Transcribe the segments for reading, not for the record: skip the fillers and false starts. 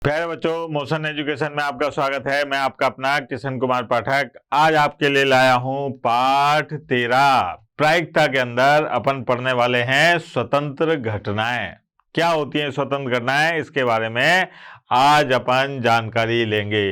प्यारे बच्चों, motion education में आपका स्वागत है। मैं आपका अपना किशन कुमार पाठक आज आपके लिए लाया हूं पाठ 13। प्रायिकता के अंदर अपन पढ़ने वाले हैं स्वतंत्र घटनाएं। क्या होती हैं स्वतंत्र घटनाएं, इसके बारे में आज अपन जानकारी लेंगे।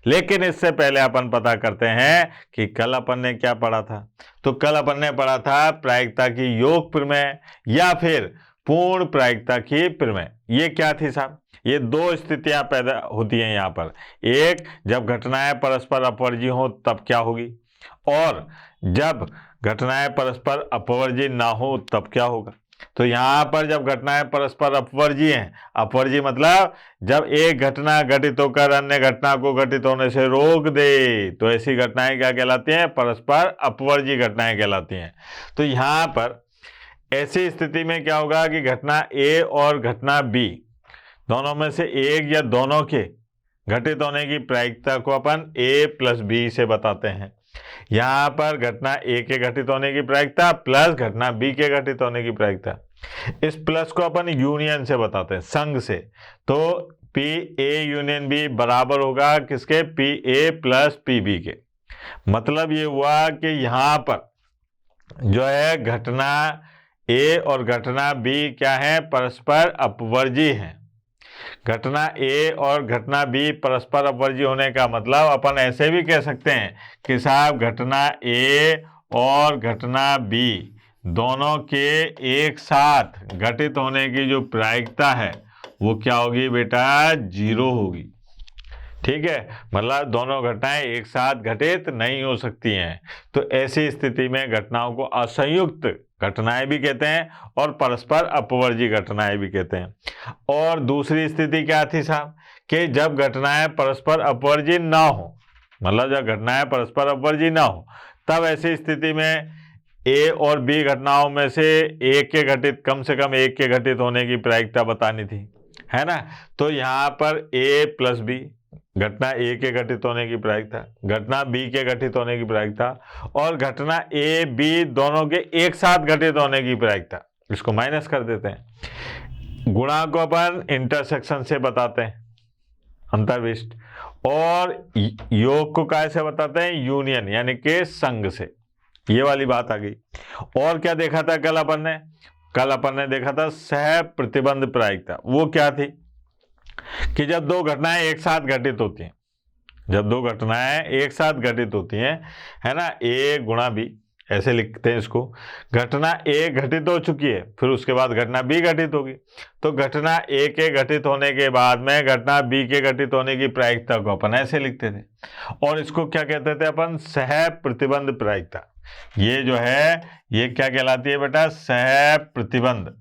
लेकिन इससे पहले अपन पता करते हैं कि कल अपन ने क्या पढ़ा था। तो कल अपन ने पढ़ा था प्रायिकता की योग प्रमेय या फिर पूर्ण प्रायिकता की प्रमेय। ये क्या थी साहब? ये दो स्थितियां पैदा होती हैं यहाँ पर। एक, जब घटनाएं परस्पर अपवर्जी हो तब क्या होगी, और जब घटनाएं परस्पर अपवर्जी ना हो तब क्या होगा। तो यहाँ पर जब घटनाएं परस्पर अपवर्जी हैं, अपवर्जी मतलब जब एक घटना घटित होकर अन्य घटना को घटित होने से रोक दे, तो ऐसी घटनाएं क्या कहलाती हैं? परस्पर अपवर्जी घटनाएं कहलाती हैं। तो यहाँ पर ऐसी स्थिति में क्या होगा कि घटना ए और घटना बी दोनों में से एक या दोनों के घटित होने की प्रायिकता को अपन ए प्लस बी से बताते हैं। यहाँ पर घटना ए के घटित होने की प्रायिकता प्लस घटना बी के घटित होने की प्रायिकता, इस प्लस को अपन यूनियन से बताते हैं, संघ से। तो पी ए यूनियन बी बराबर होगा किसके? P A plus P B के। मतलब ये हुआ कि यहाँ पर जो है घटना ए और घटना बी क्या है? परस्पर अपवर्जी हैं। घटना ए और घटना बी परस्पर अपवर्जी होने का मतलब अपन ऐसे भी कह सकते हैं कि साहब घटना ए और घटना बी दोनों के एक साथ घटित होने की जो प्रायिकता है वो क्या होगी बेटा? 0 होगी। ठीक है, मतलब दोनों घटनाएं एक साथ घटित नहीं हो सकती हैं। तो ऐसी स्थिति में घटनाओं को असंयुक्त घटनाएं भी कहते हैं और परस्पर अपवर्जी घटनाएं भी कहते हैं। और दूसरी स्थिति क्या थी साहब? कि जब घटनाएं परस्पर अपवर्जी ना हो, मतलब जब घटनाएं परस्पर अपवर्जी ना हो, तब ऐसी स्थिति में ए और बी घटनाओं में से एक के घटित, कम से कम एक के घटित होने की प्रायिकता बतानी थी, है ना। तो यहाँ पर ए प्लस बी, घटना ए के घटित होने की प्रायिकता, घटना बी के घटित होने की प्रायिकता और घटना ए बी दोनों के एक साथ घटित होने की प्रायिकता, इसको माइनस कर देते हैं। गुणा को अपन इंटरसेक्शन से बताते हैं, अंतर्विष्ट, और योग को कैसे बताते हैं? यूनियन यानी कि संघ से। ये वाली बात आ गई। और क्या देखा था कल अपन ने? कल अपन ने देखा था सह प्रतिबंध प्रायिकता। वो क्या थी कि जब दो घटनाएं एक साथ घटित होती हैं, जब दो घटनाएं एक साथ घटित होती हैं, है ना, ए गुणा बी, ऐसे लिखते हैं इसको। घटना ए घटित हो चुकी है, फिर उसके बाद घटना बी घटित होगी, तो घटना ए के घटित होने के बाद में घटना बी के घटित होने की प्रायिकता को अपन ऐसे लिखते थे, और इसको क्या कहते थे अपन? सह प्रतिबंध प्रायिकता। ये जो है ये क्या कहलाती है बेटा? सह प्रतिबंध।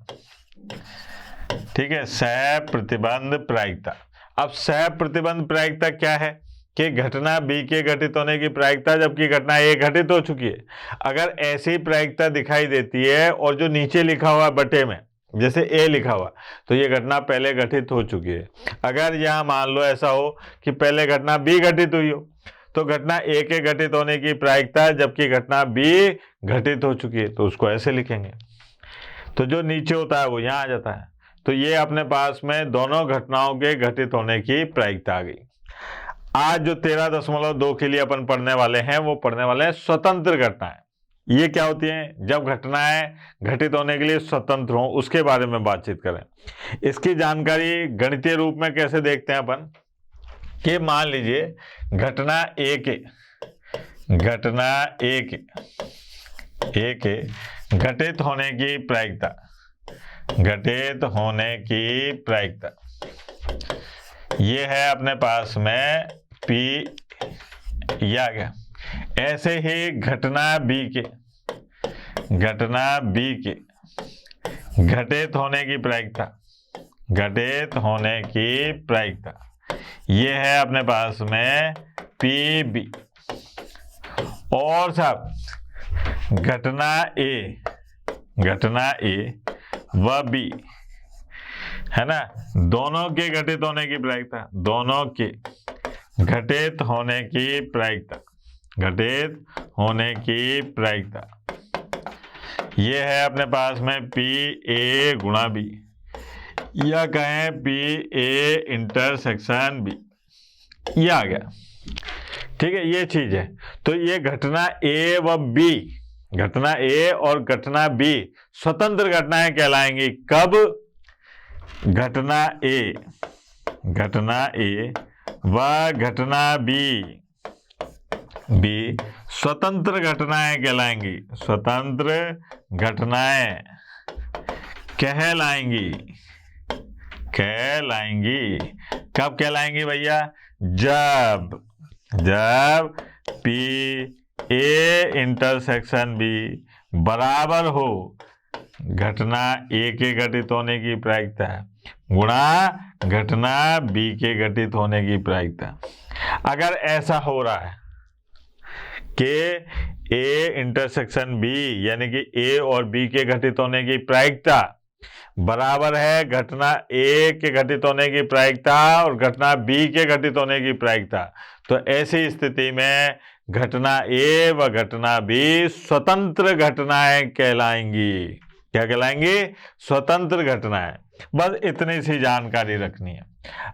ठीक है, सह प्रतिबंध प्रायिकता। अब सह प्रतिबंध प्रायिकता क्या है? कि घटना बी के घटित होने की प्रायिकता जबकि घटना ए घटित हो चुकी है। अगर ऐसी प्रायिकता दिखाई देती है और जो नीचे लिखा हुआ बटे में जैसे ए लिखा हुआ, तो ये घटना पहले घटित हो चुकी है। अगर यहाँ मान लो ऐसा हो कि पहले घटना बी घटित हुई हो, तो घटना ए के घटित होने की प्रायिकता जबकि घटना बी घटित हो चुकी है, तो उसको ऐसे लिखेंगे। तो जो नीचे होता है वो यहाँ आ जाता है। तो ये अपने पास में दोनों घटनाओं के घटित होने की प्रायिकता आ गई। आज जो 13.2 के लिए अपन पढ़ने वाले हैं वो पढ़ने वाले हैं स्वतंत्र घटनाएं। ये क्या होती हैं? जब घटनाएं घटित होने के लिए स्वतंत्र हों, उसके बारे में बातचीत करें। इसकी जानकारी गणितीय रूप में कैसे देखते हैं अपन? कि मान लीजिए घटना ए के घटित होने की प्रायिकता, घटित होने की प्रायिकता ये है अपने पास में P या गया। ऐसे ही घटना B के घटित होने की प्रायिकता, घटित होने की प्रायिकता ये है अपने पास में PB। और साहब घटना A व B, है ना, दोनों के घटित होने की प्रायिकता, दोनों के घटित होने की प्रायिकता, घटित होने की प्रायिकता ये है अपने पास में पी ए गुणा बी। या कहें पी ए इंटरसेक्शन बी, ये आ गया। ठीक है, ये चीज है। तो ये घटना ए व बी, घटना ए और घटना बी स्वतंत्र घटनाएं कहलाएंगी। कब? घटना ए व घटना बी स्वतंत्र घटनाएं कहलाएंगी, स्वतंत्र घटनाएं कहलाएंगी। कब कहलाएंगी भैया? जब पी ए इंटरसेक्शन बी बराबर हो घटना ए के घटित होने की प्रायिकता गुणा घटना बी के घटित होने की प्रायिकता। अगर ऐसा हो रहा है कि ए इंटरसेक्शन बी यानी कि ए और बी के घटित होने की प्रायिकता बराबर है घटना ए के घटित होने की प्रायिकता और घटना बी के घटित होने की प्रायिकता, तो ऐसी स्थिति में घटना ए व घटना बी स्वतंत्र घटनाएं कहलाएंगी। क्या कहलाएंगी? स्वतंत्र घटनाएं। बस इतनी सी जानकारी रखनी है।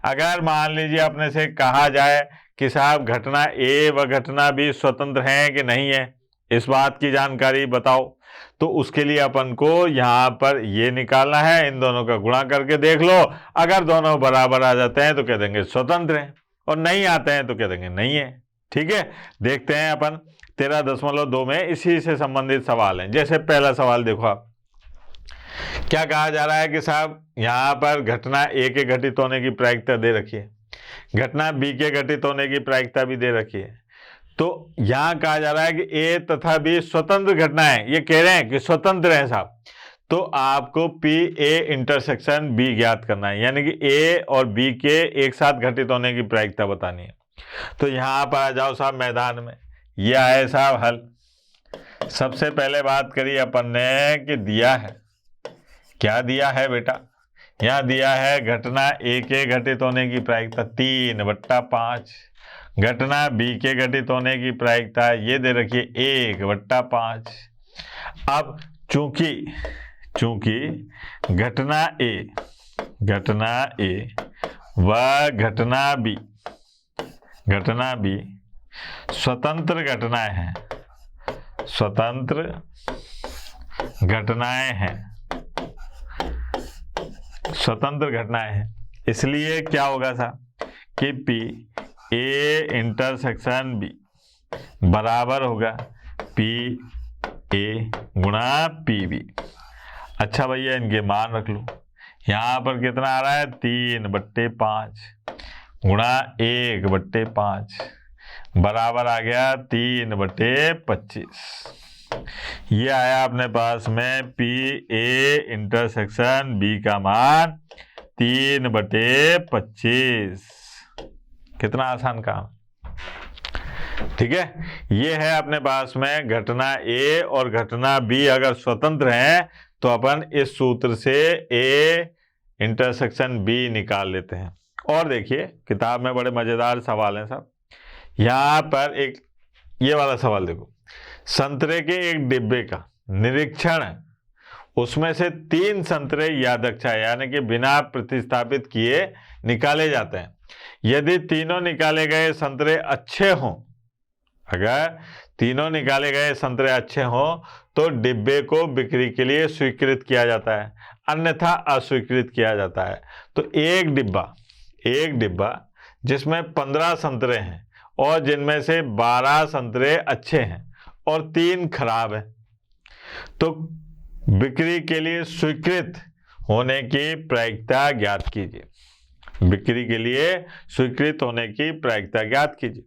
अगर मान लीजिए अपने से कहा जाए कि साहब घटना ए व घटना बी स्वतंत्र हैं कि नहीं है, इस बात की जानकारी बताओ, तो उसके लिए अपन को यहाँ पर ये निकालना है, इन दोनों का गुणा करके देख लो। अगर दोनों बराबर आ जाते हैं तो कह देंगे स्वतंत्र हैं, और नहीं आते हैं तो कह देंगे नहीं है। ठीक है, देखते हैं अपन 13.2 में इसी से संबंधित सवाल हैं। जैसे पहला सवाल देखो आप, क्या कहा जा रहा है कि साहब यहाँ पर घटना ए के घटित होने की प्रायिकता दे रखी है, घटना बी के घटित होने की प्रायिकता भी दे रखी है। तो यहां कहा जा रहा है कि ए तथा बी स्वतंत्र घटनाएं, ये कह रहे हैं कि स्वतंत्र हैं साहब, तो आपको पी ए इंटरसेक्शन बी ज्ञात करना है, यानी कि ए और बी के एक साथ घटित होने की प्रायिकता बतानी है। तो यहां पर आ जाओ साहब मैदान में, ये आए साहब हल। सबसे पहले बात करी अपन ने कि दिया है, क्या दिया है बेटा? यहां दिया है घटना ए के घटित होने की प्रायिकता 3/5, घटना बी के घटित होने की प्रायिकता ये दे रखिए 1/5। अब चूंकि घटना ए व घटना बी स्वतंत्र घटनाएं हैं, स्वतंत्र घटनाएं हैं, इसलिए क्या होगा साहब कि पी ए इंटरसेक्शन बी बराबर होगा पी ए गुणा पी बी। अच्छा भैया, इनके मान रख लो। यहाँ पर कितना आ रहा है? 3/5 गुणा 1/5 बराबर आ गया 3/25। ये आया अपने पास में पी ए इंटरसेक्शन बी का मान 3/25। कितना आसान काम। ठीक है, ये है अपने पास में घटना ए और घटना बी अगर स्वतंत्र हैं तो अपन इस सूत्र से ए इंटरसेक्शन बी निकाल लेते हैं। और देखिए किताब में बड़े मजेदार सवाल हैं साहब। यहाँ पर एक ये वाला सवाल देखो, संतरे के एक डिब्बे का निरीक्षण, उसमें से 3 संतरे यादृच्छा यानी कि बिना प्रतिस्थापित किए निकाले जाते हैं। यदि तीनों निकाले गए संतरे अच्छे हों, अगर तीनों निकाले गए संतरे अच्छे हों तो डिब्बे को बिक्री के लिए स्वीकृत किया जाता है, अन्यथा अस्वीकृत किया जाता है। तो एक डिब्बा जिसमें 15 संतरे हैं और जिनमें से 12 संतरे अच्छे हैं और 3 खराब हैं, तो बिक्री के लिए स्वीकृत होने की प्रायिकता ज्ञात कीजिए। बिक्री के लिए स्वीकृत होने की प्रायिकता ज्ञात कीजिए।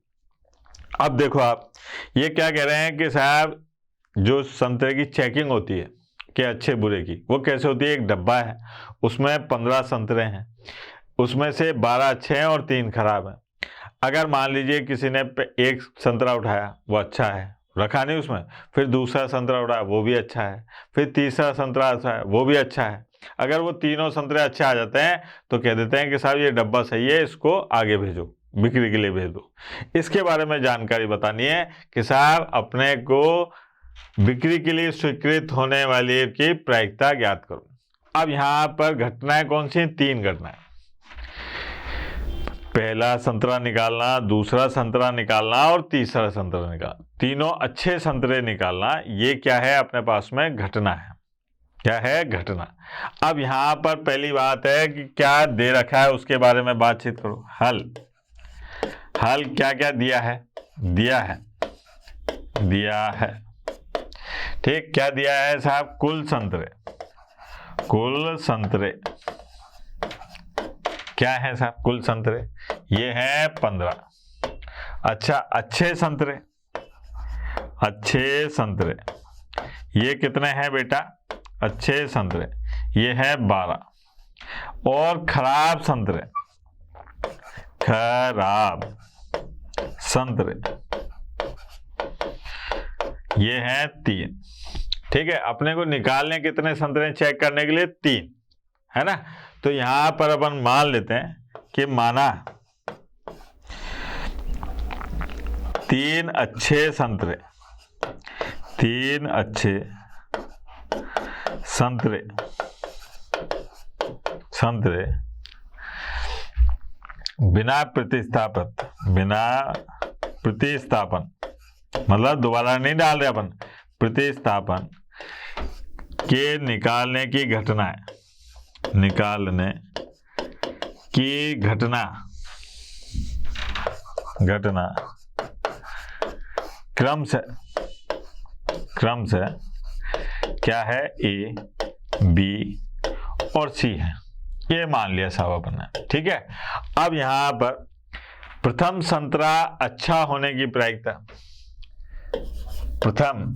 अब देखो आप, ये क्या कह रहे हैं कि साहब जो संतरे की चेकिंग होती है कि अच्छे बुरे की, वो कैसे होती है? एक डब्बा है, उसमें 15 संतरे हैं, उसमें से 12 अच्छे हैं और 3 खराब हैं। अगर मान लीजिए किसी ने एक संतरा उठाया, वो अच्छा है, रखा नहीं उसमें, फिर दूसरा संतरा उठाया, वो भी अच्छा है, फिर तीसरा संतरा अच्छा है, वो भी अच्छा है। अगर वो तीनों संतरे अच्छे आ जाते हैं तो कह देते हैं कि साहब ये डब्बा सही है, इसको आगे भेजो, बिक्री के लिए भेज दो। इसके बारे में जानकारी बतानी है कि साहब अपने को बिक्री के लिए स्वीकृत होने वाले की प्रायिकता ज्ञात करो। अब यहां पर घटनाएं कौन सी? 3 घटनाएं। पहला संतरा निकालना, दूसरा संतरा निकालना और तीसरा संतरा निकालना, तीनों अच्छे संतरे निकालना, ये क्या है? अपने पास में घटना है। क्या है? घटना। अब यहां पर पहली बात है कि क्या दे रखा है उसके बारे में बातचीत करो। हल, हल क्या क्या दिया है? दिया है। ठीक, क्या दिया है साहब? कुल संतरे। कुल संतरे क्या है साहब? कुल संतरे ये है 15। अच्छा, अच्छे संतरे, अच्छे संतरे ये कितने हैं बेटा? अच्छे संतरे ये है 12। और खराब संतरे, खराब संतरे ये है 3। ठीक है, अपने को निकालने कितने संतरे चेक करने के लिए? 3, है ना। तो यहां पर अपन मान लेते हैं कि माना 3 अच्छे संतरे, 3 अच्छे संतरे, संतरे बिना प्रतिस्थापन मतलब दोबारा नहीं डाल रहे अपन, प्रतिस्थापन के निकालने की घटना है, निकालने की घटना क्रम से क्या है? ए, बी और सी है, ये मान लिया साहब अपन ने। ठीक है, अब यहां पर प्रथम संतरा अच्छा होने की प्रायिकता, प्रथम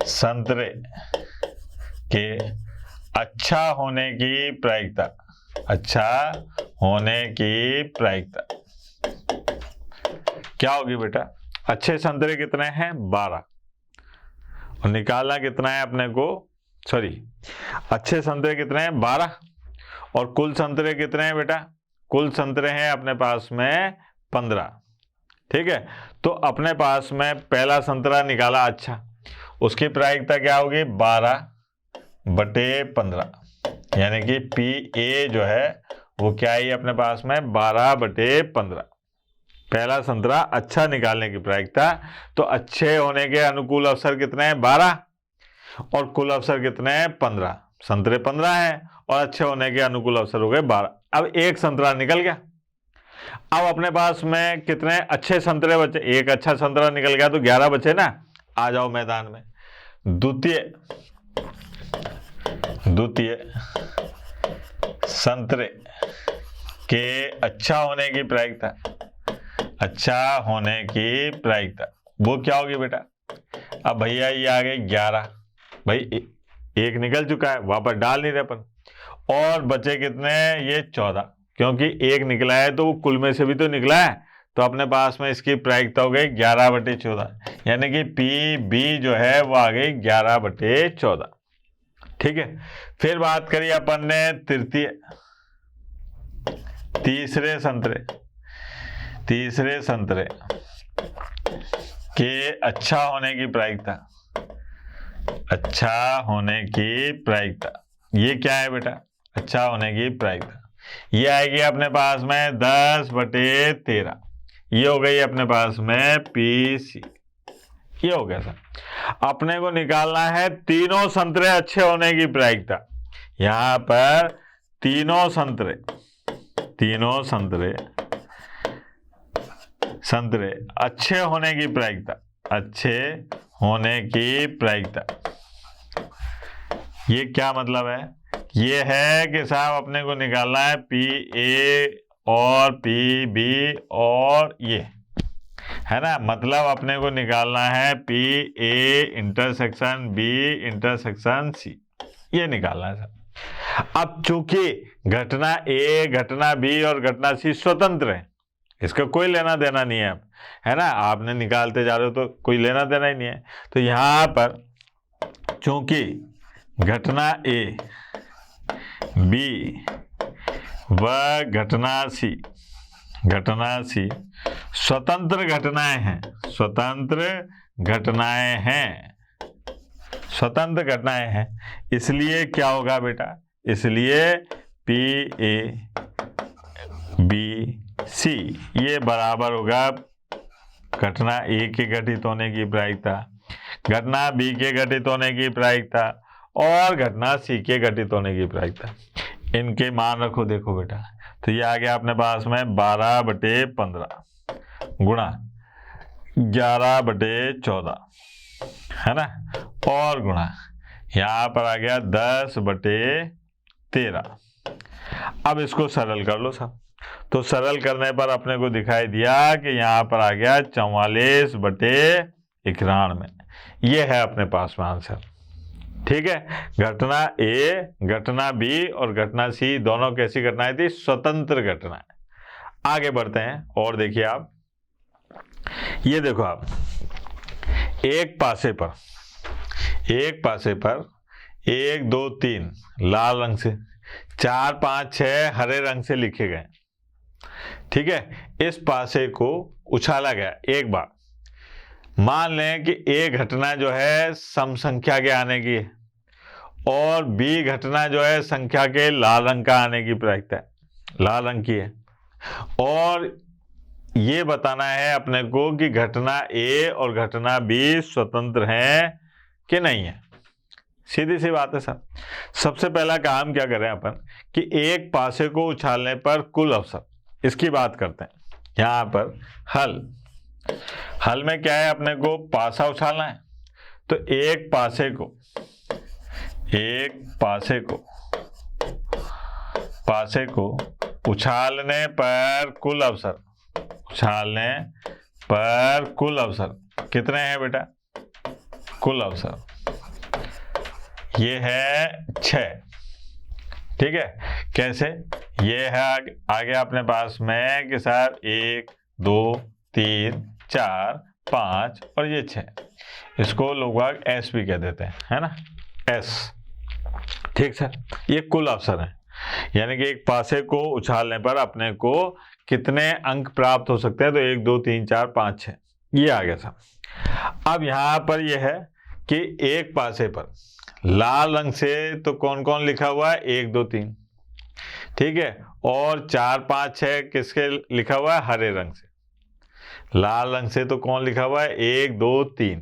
संतरे के अच्छा होने की प्रायिकता, अच्छा होने की प्रायिकता क्या होगी बेटा? अच्छे संतरे कितने हैं? 12। और निकालना कितना है अपने को? सॉरी, अच्छे संतरे कितने हैं? 12। और कुल संतरे कितने हैं बेटा? कुल संतरे हैं अपने पास में 15। ठीक है, तो अपने पास में पहला संतरा निकाला अच्छा, उसकी प्रायिकता क्या होगी? 12/15, यानी कि पी ए जो है वो क्या है अपने पास में? 12/15। पहला संतरा अच्छा निकालने की प्रायिकता। तो अच्छे होने के अनुकूल अवसर कितने हैं? 12। और कुल अवसर कितने हैं? 15। संतरे 15 हैं और अच्छे होने के अनुकूल अवसर हो गए 12। अब एक संतरा निकल गया। अब अपने पास में कितने अच्छे संतरे बचे? एक अच्छा संतरा निकल गया तो 11 बचे ना। आ जाओ मैदान में। द्वितीय संतरे के अच्छा होने की प्रायिकता, अच्छा होने की प्रायिकता वो क्या होगी बेटा? अब भैया ये आ गए 11, भाई एक निकल चुका है, वापस डाल नहीं रहे अपन। और बचे कितने? ये 14, क्योंकि एक निकला है तो वो कुल में से भी तो निकला है, तो अपने पास में इसकी प्रायिकता हो गई 11/14, यानी कि पी बी जो है वो आ गई 11/14। ठीक है, फिर बात करिए अपन ने तीसरे संतरे के अच्छा होने की प्रायिकता, अच्छा होने की प्रायिकता ये क्या है बेटा? अच्छा होने की प्रायिकता ये आएगी अपने पास में 10/13, ये हो गई अपने पास में पी सी। ये हो गया सर। अपने को निकालना है तीनों संतरे अच्छे होने की प्रायिकता। यहां पर तीनों संतरे अच्छे होने की प्रायिकता, अच्छे होने की प्रायिकता ये क्या मतलब है? ये है कि साहब अपने को निकालना है पी ए और पी बी और ये, है ना। मतलब अपने को निकालना है P A intersection B intersection C, ये निकालना है सर। अब चूंकि घटना ए, घटना बी और घटना सी स्वतंत्र है, इसका कोई लेना देना नहीं है, है ना। आपने निकालते जा रहे हो तो कोई लेना देना ही नहीं है। तो यहां पर चूंकि घटना ए, बी व घटना सी स्वतंत्र घटनाएं हैं, स्वतंत्र घटनाएं हैं, इसलिए क्या होगा बेटा, इसलिए पी ए बी सी ये बराबर होगा घटना ए के घटित होने की प्रायिकता, घटना बी के घटित होने की प्रायिकता और घटना सी के घटित होने की प्रायिकता। इनके मान रखो, देखो बेटा, तो ये आ गया अपने पास में 12/15 गुणा 11/14 है ना, और गुणा यहाँ पर आ गया 10/13। अब इसको सरल कर लो सब, तो सरल करने पर अपने को दिखाई दिया कि यहाँ पर आ गया 44/91। ये है अपने पास में आंसर। ठीक है, घटना ए, घटना बी और घटना सी दोनों कैसी घटनाएं थी, स्वतंत्र घटनाएं। आगे बढ़ते हैं और देखिए आप, ये देखो आप, एक पासे पर 1 2 3 लाल रंग से, 4 5 6 हरे रंग से लिखे गए। ठीक है, इस पासे को उछाला गया एक बार। मान लें कि ए घटना जो है सम संख्या के आने की है और बी घटना जो है संख्या के लाल रंग का आने की प्रायिकता है, लाल रंग की है, और ये बताना है अपने को कि घटना ए और घटना बी स्वतंत्र हैं कि नहीं है। सीधी सी बात है सर। सबसे पहला काम क्या करें अपन कि एक पासे को उछालने पर कुल अवसर, इसकी बात करते हैं। यहाँ पर हल में क्या है, अपने को पासा उछालना है, तो एक पासे को उछालने पर कुल अवसर कितने हैं बेटा, कुल अवसर ये है 6। ठीक है, कैसे, ये है आ गया अपने पास में कि साहब 1 2 3 4 5 और ये 6, इसको लोग एस भी कह देते हैं, है ना, एस। ठीक सर, ये कुल अवसर है, यानी कि एक पासे को उछालने पर अपने को कितने अंक प्राप्त हो सकते हैं, तो 1 2 3 4 5 6 ये आ गया सर। अब यहाँ पर यह है कि एक पासे पर लाल रंग से तो कौन कौन लिखा हुआ है, 1 2 3, ठीक है, और 4 5 6 किसके लिखा हुआ है, हरे रंग से। लाल रंग से तो कौन लिखा हुआ है, 1 2 3,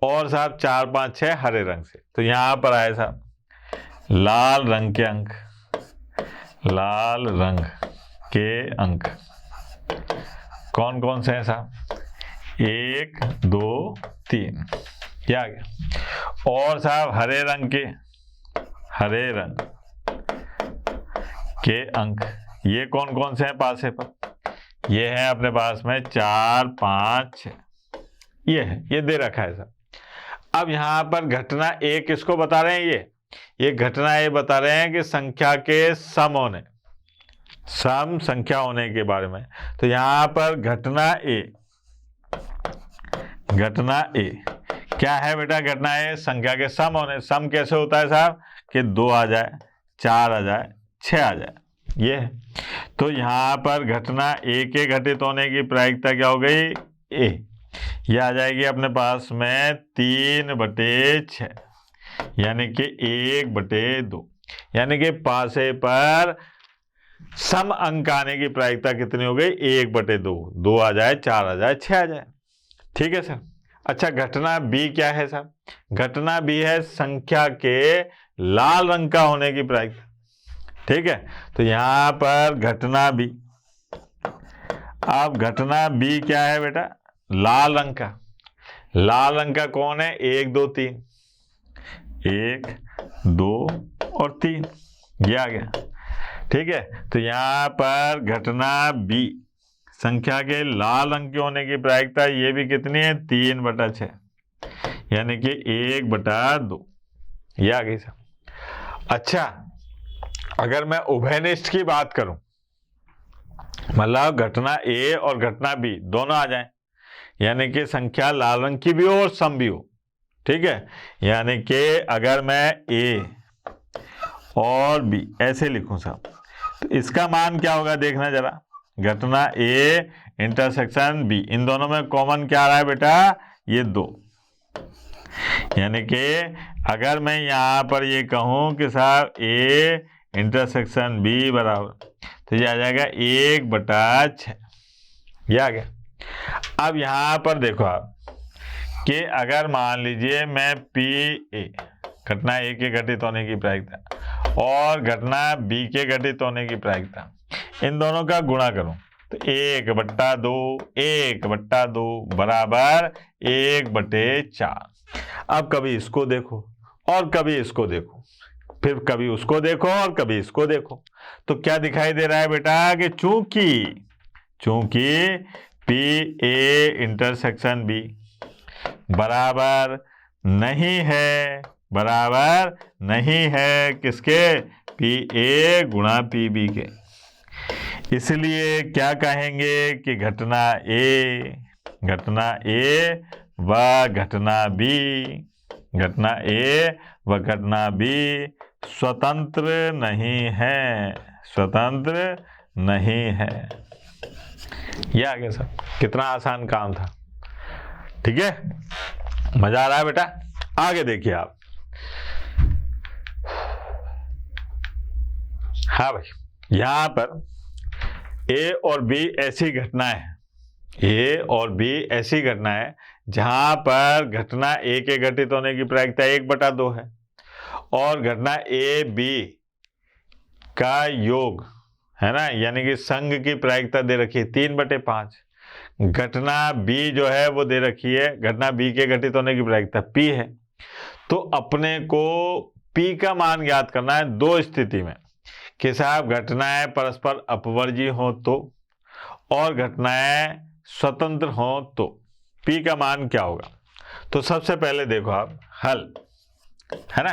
और साहब 4 5 6 हरे रंग से। तो यहाँ पर आए साहब लाल रंग के अंक कौन कौन से हैं साहब, 1 2 3 क्या आ गया, और साहब हरे रंग के अंक ये कौन कौन से हैं पासे पर, ये है अपने पास में 4 5 6, ये है, ये दे रखा है सर। अब यहाँ पर घटना ए किसको बता रहे हैं, ये घटना ए बता रहे हैं कि संख्या के सम संख्या होने के बारे में। तो यहाँ पर घटना ए क्या है बेटा, घटना ए संख्या के सम होने। सम कैसे होता है साहब कि 2 आ जाए, 4 आ जाए, 6 आ जाए, ये है। तो यहाँ पर घटना ए के घटित होने की प्रायिकता क्या हो गई, ए, ये आ जाएगी अपने पास में 3/6, यानी कि 1/2, यानी कि पासे पर सम अंक आने की प्रायिकता कितनी हो गई, 1/2, 2 आ जाए, 4 आ जाए, 6 आ जाए। ठीक है सर। अच्छा, घटना बी क्या है साहब, घटना बी है संख्या के लाल रंग का होने की प्रायिकता। ठीक है, तो यहां पर घटना बी, अब घटना बी क्या है बेटा, लाल रंग का। लाल रंग का कौन है, 1 2 3, 1 2 और 3, ये आ गया। ठीक है, तो यहां पर घटना बी संख्या के लाल रंग के होने की प्रायिकता ये भी कितनी है, 3/6, यानी कि 1/2, ये आ गई सर। अच्छा, अगर मैं उभयनिष्ठ की बात करूं, मतलब घटना ए और घटना बी दोनों आ जाएं, यानी कि संख्या लाल रंग की भी हो और सम भी हो। ठीक है, यानी कि अगर मैं ए और बी ऐसे लिखूं साहब, तो इसका मान क्या होगा, देखना जरा। घटना ए इंटरसेक्शन बी, इन दोनों में कॉमन क्या आ रहा है बेटा, ये 2, यानी कि अगर मैं यहाँ पर ये कहूँ कि साहब ए इंटरसेक्शन बी बराबर, तो ये आ जाएगा 1/6। ये आ गया। अब यहाँ पर देखो आप कि अगर मान लीजिए मैं पी ए, घटना ए के घटित होने की प्रायिकता और घटना बी के घटित होने की प्रायिकता, इन दोनों का गुणा करूं तो 1/2 बराबर 1/4। अब कभी इसको देखो और कभी इसको देखो, फिर कभी उसको देखो और कभी इसको देखो, तो क्या दिखाई दे रहा है बेटा कि चूंकि पी ए इंटरसेक्शन बी बराबर नहीं है किसके, पी ए गुणा पी बी के, इसलिए क्या कहेंगे कि घटना ए व घटना बी स्वतंत्र नहीं है। यह आ गया सर, कितना आसान काम था। ठीक है, मजा आ रहा है बेटा। आगे देखिए आप। हाँ भाई, यहां पर ए और बी ऐसी घटना है जहां पर घटना ए के घटित होने की प्रायिकता 1/2 है और घटना ए बी का योग है ना, यानी कि संघ की प्रायिकता दे रखी है 3/5। घटना बी जो है वो दे रखी है, घटना बी के घटित होने की प्रायिकता P है। तो अपने को P का मान ज्ञात करना है दो स्थिति में, कि साहब घटनाएं परस्पर अपवर्जी हो तो और घटनाएं स्वतंत्र हो तो P का मान क्या होगा। तो सबसे पहले देखो आप हल, है ना,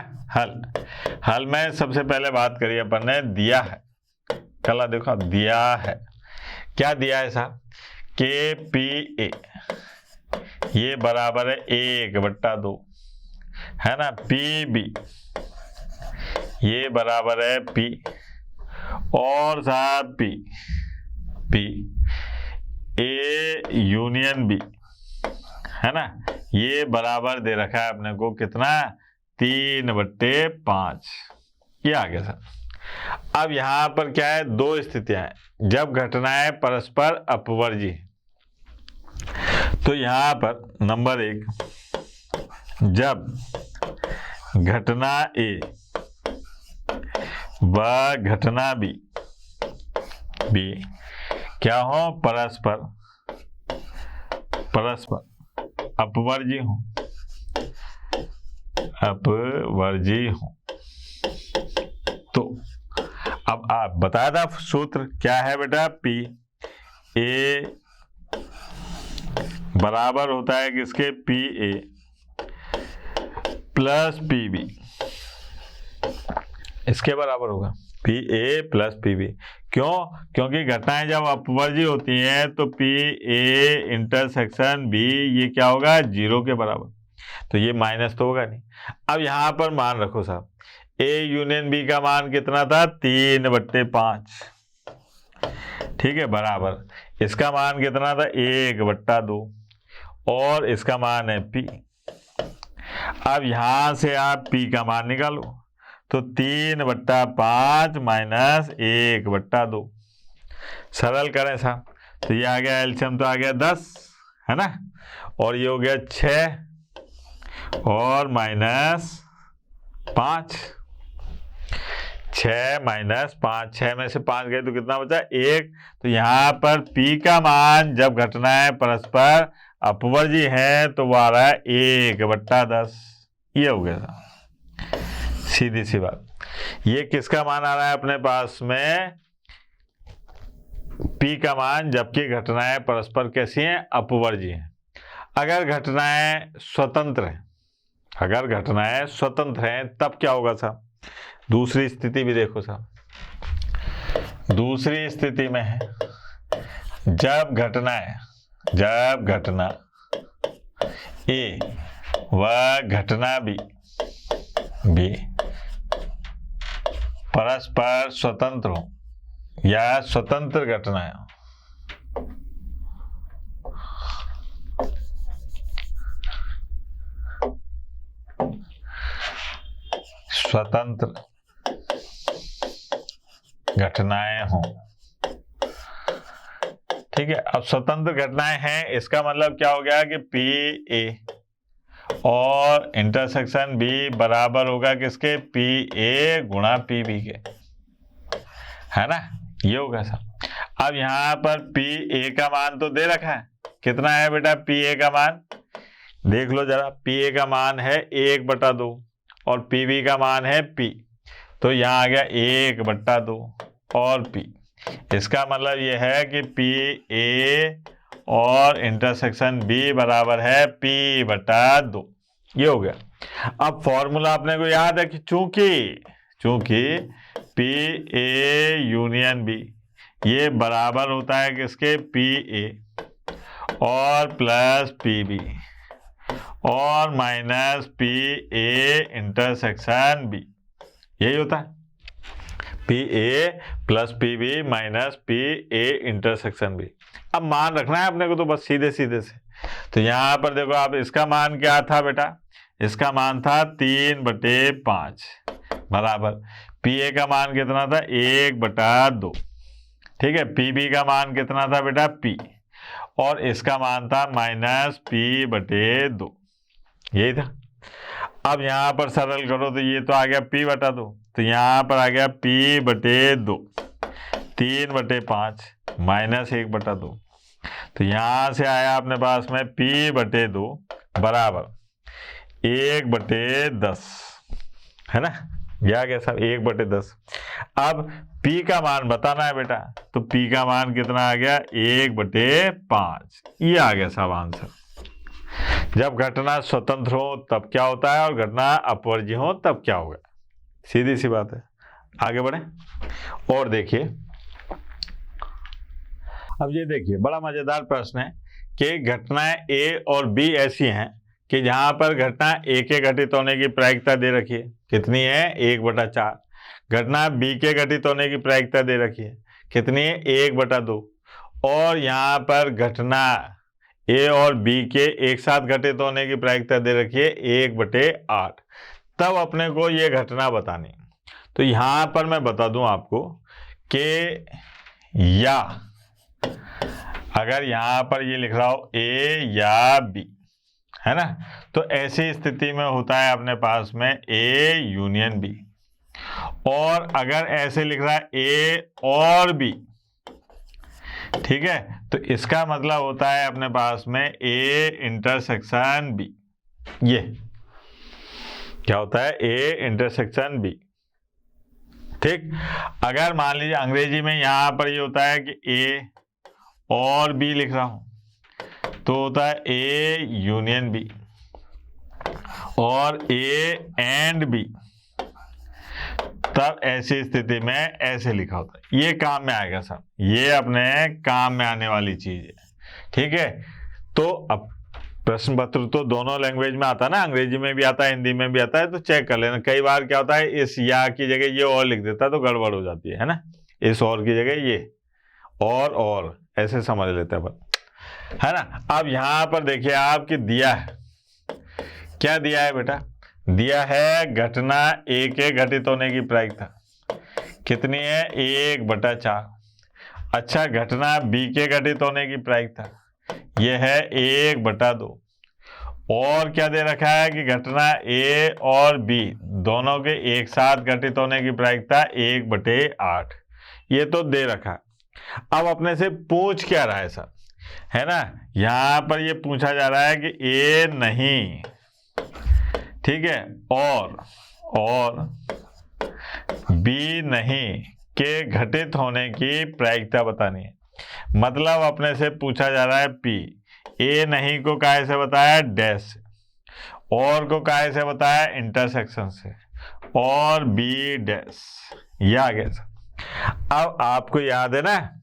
हल में सबसे पहले बात करिए अपन ने दिया है, कला देखो दिया है, क्या दिया है साहब के पी ए ये बराबर है 1/2, है ना, पी बी ये बराबर है P और साहब P ए यूनियन बी, है ना, ये बराबर दे रखा है अपने को कितना, 3/5। ये आ गया सर। अब यहां पर क्या है, दो स्थितियां हैं जब घटनाएं परस्पर अपवर्जी। तो यहां पर नंबर 1, जब घटना ए व घटना बी क्या हो, परस्पर अपवर्जी हो। तो अब आप बताया था सूत्र क्या है बेटा, P A बराबर होता है किसके, PA प्लस PB, इसके बराबर होगा PA प्लस PB। क्यों, क्योंकि घटनाएं जब अपवर्जी होती हैं तो PA इंटरसेक्शन B ये क्या होगा, 0 के बराबर, तो ये माइनस तो होगा नहीं। अब यहां पर मान रखो साहब, A यूनियन B का मान कितना था, 3/5, ठीक है, बराबर इसका मान कितना था, 1/2 और इसका मान है P। अब यहां से आप P का मान निकालो, तो 3/5 माइनस 1/2, सरल करें साहब, तो ये आ गया एलसीएम तो आ गया 10, है ना, और ये हो गया 6 और माइनस 5, 6 माइनस 5, 6 में से 5 गए तो कितना बचा, 1। तो यहाँ पर P का मान जब घटनाएं परस्पर अपवर्जी है तो वो आ रहा है 1/10। ये हो गया, सीधी सी बात। ये किसका मान आ रहा है अपने पास में, P का मान, जबकि घटनाएं परस्पर कैसी हैं, अपवर्जी हैं। अगर घटनाएं स्वतंत्र हैं तब क्या होगा साहब, दूसरी स्थिति भी देखो साहब। दूसरी स्थिति में है जब घटना ए व घटना बी परस्पर स्वतंत्र हो या स्वतंत्र घटनाएं हो। स्वतंत्र घटनाएं हों। ठीक है, अब स्वतंत्र घटनाएं हैं, इसका मतलब क्या हो गया कि पी ए और इंटरसेक्शन बी बराबर होगा किसके, पी ए गुणा पी बी के, है ना, ये होगा सब। अब यहां पर पी ए का मान तो दे रखा है, कितना है बेटा पी ए का मान, देख लो जरा, पी ए का मान है 1/2 और पी बी का मान है पी, तो यहाँ आ गया 1/2 और पी। इसका मतलब ये है कि पी ए और इंटरसेक्शन बी बराबर है p/2, ये हो गया। अब फॉर्मूला अपने को याद है कि चूंकि पी ए यूनियन बी ये बराबर होता है किसके, पी ए और प्लस पी बी और minus P A intersection B, यही होता है, P A plus P B minus P A intersection B. अब मान रखना है अपने को तो बस सीधे सीधे से। तो यहां पर देखो, आप इसका मान क्या था बेटा, इसका मान था 3/5 बराबर पी ए का मान कितना था 1/2। ठीक है, पी बी का मान कितना था बेटा पी, और इसका मान था -p/2, यही था। अब यहां पर सरल करो तो ये तो आ गया p/2, तो यहां पर आ गया p/2, 3/5 -1/2, तो यहां से आया अपने पास में p/2 बराबर 1/10, है ना, यह क्या सब 1/10। अब p का मान बताना है बेटा, तो p का मान कितना आ गया 1/5, ये आ गया सब आंसर। जब घटना स्वतंत्र हो तब क्या होता है और घटना अपवर्ज्य हो तब क्या होगा, सीधी सी बात है। आगे बढ़े और देखिए, अब ये देखिए बड़ा मजेदार प्रश्न है कि घटनाएं ए और बी ऐसी हैं कि जहां पर घटना ए के घटित होने की प्रायिकता दे रखी है, कितनी है 1/4। घटना बी के घटित होने की प्रायिकता दे रखी है, कितनी है 1/2। और यहाँ पर घटना ए और बी के एक साथ घटित होने की प्रायिकता दे रखी है 1/8। तब अपने को ये घटना बतानी। तो यहाँ पर मैं बता दूं आपको कि या अगर यहाँ पर ये लिख रहा हो ए या बी, है ना, तो ऐसी स्थिति में होता है अपने पास में ए यूनियन बी। और अगर ऐसे लिख रहा है ए और बी, ठीक है, तो इसका मतलब होता है अपने पास में ए इंटरसेक्शन बी। ये क्या होता है, ए इंटरसेक्शन बी। ठीक, अगर मान लीजिए अंग्रेजी में यहां पर ये होता है कि ए और बी लिख रहा हूं, तो होता है ए यूनियन बी, और ए एंड बी, तब ऐसी स्थिति में ऐसे लिखा होता है। ये काम में आएगा सब, ये अपने काम में आने वाली चीज है। ठीक है, तो अब प्रश्न पत्र तो दोनों लैंग्वेज में आता है ना, अंग्रेजी में भी आता है, हिंदी में भी आता है, तो चेक कर लेना। कई बार क्या होता है, इस या की जगह ये और लिख देता है तो गड़बड़ हो जाती है ना, इस और की जगह ये और ऐसे समझ लेते हैं, है ना। अब यहां पर देखिए आपकी दिया है, क्या दिया है बेटा, दिया है घटना ए के घटित होने की प्रायिकता कितनी है 1/4। अच्छा, घटना बी के घटित होने की प्रायिकता ये है 1/2। और क्या दे रखा है कि घटना ए और बी दोनों के एक साथ घटित होने की प्रायिकता 1/8, ये तो दे रखा है। अब अपने से पूछ क्या रहा है सर, है ना, यहां पर ये पूछा जा रहा है कि ए नहीं, ठीक है, और बी नहीं के घटित होने की प्रायिकता बतानी है। मतलब अपने से पूछा जा रहा है पी, ए नहीं को काहे से बताया डैश से, और को काहे से बताया इंटरसेक्शन से, और बी डैश, ये आ गया। अब आपको याद है ना,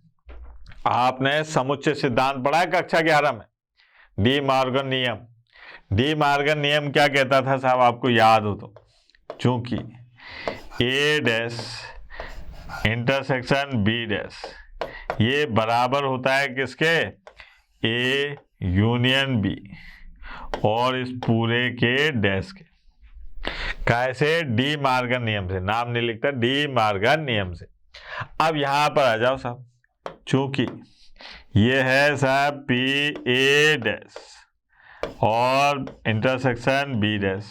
आपने समुच्चय सिद्धांत पढ़ा है कक्षा 11 में, डी मॉर्गन नियम। डी मॉर्गन नियम क्या कहता था साहब, आपको याद हो तो, चूंकि ए डैश इंटरसेक्शन बी डैश ये बराबर होता है किसके, ए यूनियन बी और इस पूरे के डैश के, कैसे? डी मार्गन नियम से। नाम नहीं लिखता, डी मार्गन नियम से। अब यहां पर आ जाओ साहब, चूंकि ये है साहब पी ए डैश और इंटरसेक्शन बी डैश,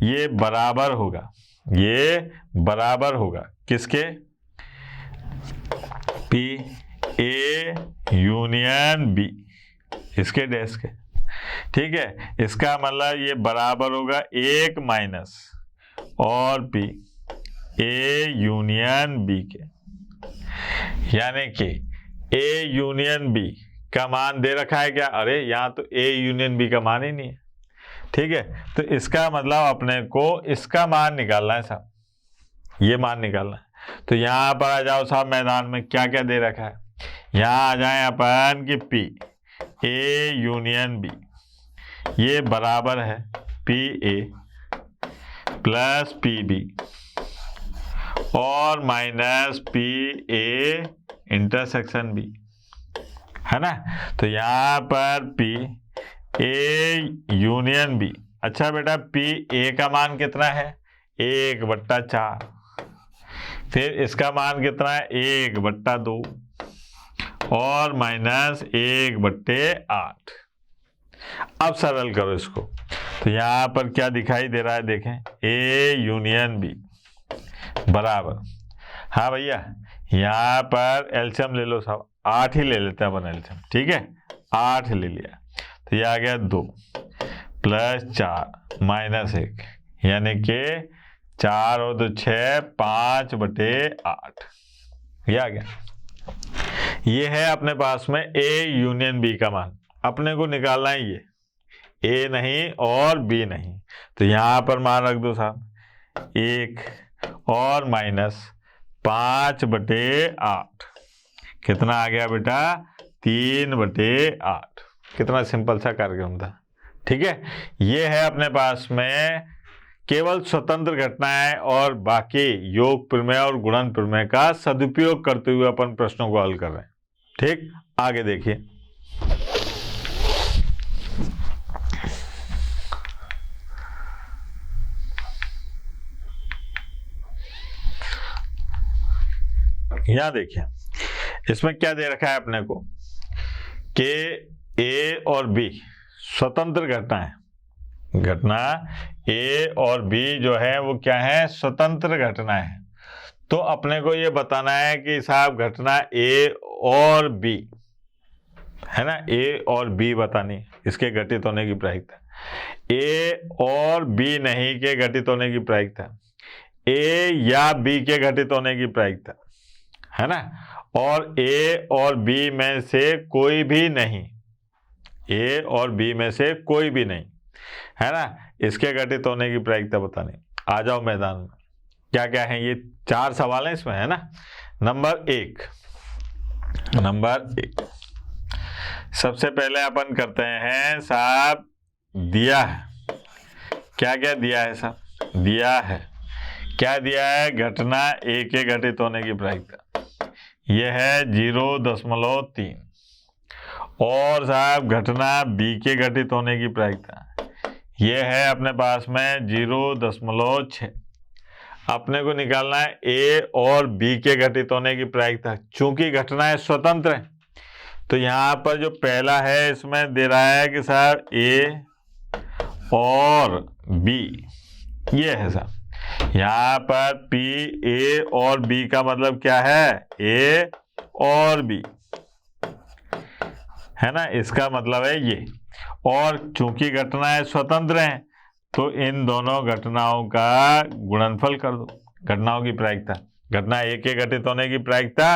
ये बराबर होगा, ये बराबर होगा किसके? पी ए यूनियन बी, इसके डैश के। ठीक है, इसका मतलब ये बराबर होगा 1 माइनस और पी ए यूनियन बी के, यानी कि ए यूनियन बी का मान दे रखा है क्या? अरे यहाँ तो ए यूनियन बी का मान ही नहीं है। ठीक है, तो इसका मतलब अपने को इसका मान निकालना है साहब, ये मान निकालना है। तो यहाँ पर आ जाओ साहब मैदान में, क्या क्या दे रखा है? यहाँ आ जाए अपन कि पी ए यूनियन बी ये बराबर है P A plus P B और minus P A intersection B, है ना। तो यहाँ पर पी ए यूनियन बी, अच्छा बेटा पी ए का मान कितना है? 1/4, फिर इसका मान कितना है? 1/2 और माइनस 1/8। अब सरल करो इसको, तो यहाँ पर क्या दिखाई दे रहा है? देखें, ए यूनियन बी बराबर, हाँ भैया यहाँ पर एलसीएम ले लो साहब, 8 ही ले लेते हैं अपन एलसीएम। ठीक है, 8 ले लिया, तो ये आ गया 2 प्लस 4 माइनस 1, यानी कि 4 और 2 6, 5/8, ये आ गया। ये है अपने पास में ए यूनियन बी का मान, अपने को निकालना है ये, ए नहीं और बी नहीं। तो यहाँ पर मान रख दो साहब 1 और माइनस 5/8, कितना आ गया बेटा? 3/8। कितना सिंपल सा कार्यक्रम था। ठीक है, ये है अपने पास में केवल स्वतंत्र घटनाएं और बाकी योग प्रमेय और गुणन प्रमेय का सदुपयोग करते हुए अपन प्रश्नों को हल कर रहे हैं। ठीक, आगे देखिए। यहां देखिए, इसमें क्या दे रखा है अपने को कि ए और बी स्वतंत्र घटना है। घटना ए और बी जो है वो क्या है? स्वतंत्र घटना है। तो अपने को ये बताना है कि साहब घटना ए और बी है ना, ए और बी बतानी, इसके घटित होने की प्रायिकता। ए और बी नहीं के घटित होने की प्रायिकता, ए या बी के घटित होने की प्रायिकता, है ना। और ए और बी में से कोई भी नहीं, ए और बी में से कोई भी नहीं, है ना, इसके घटित होने की प्रायिकता बतानी। आ जाओ मैदान में, क्या क्या है? ये 4 सवाल हैं इसमें, है ना। नंबर 1, सबसे पहले अपन करते हैं साहब, दिया है, क्या क्या दिया है साहब? दिया है, क्या दिया है? घटना ए के घटित होने की प्रायिकता यह है 0.3 और साहब घटना बी के घटित होने की प्रायिकता यह है अपने पास में 0.6। अपने को निकालना है ए और बी के घटित होने की प्रायिकता। चूंकि घटनाएं स्वतंत्र हैं तो यहाँ पर जो पहला है इसमें दे रहा है कि साहब ए और बी, ये है साहब। यहाँ पर पी ए और बी का मतलब क्या है? ए और बी, है ना, इसका मतलब है ये। और चूंकि घटनाएं स्वतंत्र हैं तो इन दोनों घटनाओं का गुणनफल कर दो, घटनाओं की प्रायिकता, घटना ए के घटित होने की प्रायिकता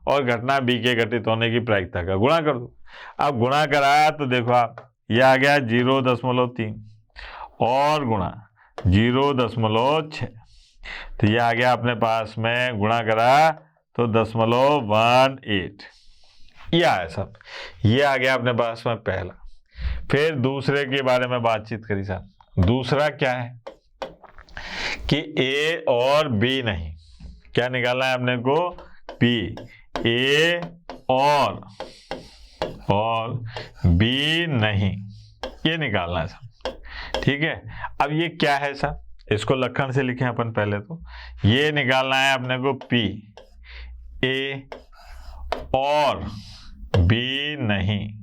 और घटना बी के घटित होने की प्रायिकता का गुणा कर दो। अब गुणा कराया तो देखो आप, ये आ गया 0.3 और गुणा 0.6, तो ये आ गया अपने पास में, गुणा करा तो 0.18, ये आया सब, ये आ गया अपने पास में पहला। फिर दूसरे के बारे में बातचीत करी साहब। दूसरा क्या है कि ए और बी नहीं, क्या निकालना है अपने को? पी ए और बी नहीं, ये निकालना है साहब। ठीक है, अब ये क्या है साहब, इसको लक्षण से लिखें अपन पहले। तो ये निकालना है अपने को P A और B नहीं,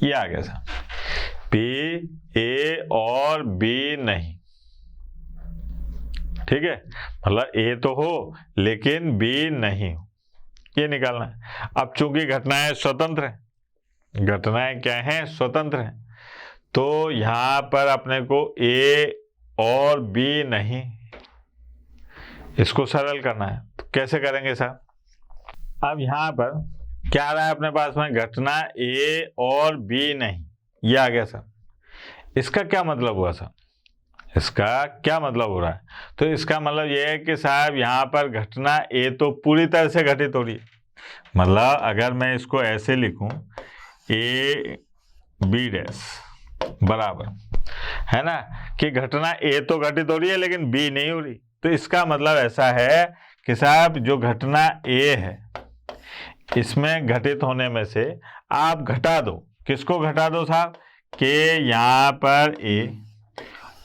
ये आ गया साहब, P A और B नहीं। ठीक है, मतलब A तो हो लेकिन B नहीं हो, ये निकालना है। अब चूंकि घटनाएं स्वतंत्र हैं, घटनाएं क्या हैं, स्वतंत्र हैं, तो यहां पर अपने को A और B नहीं, इसको सरल करना है। तो कैसे करेंगे साहब, अब यहां पर क्या आ रहा है अपने पास में, घटना A और B नहीं, ये आ गया साहब। इसका क्या मतलब हुआ साहब, इसका क्या मतलब हो रहा है, तो इसका मतलब ये है कि साहब यहाँ पर घटना A तो पूरी तरह से घटित हो रही है। मतलब अगर मैं इसको ऐसे लिखूं, A B डैश बराबर, है ना, कि घटना A तो घटित हो रही है लेकिन B नहीं हो रही। तो इसका मतलब ऐसा है कि साहब जो घटना A है, इसमें घटित होने में से आप घटा दो, किसको घटा दो साहब, कि यहाँ पर A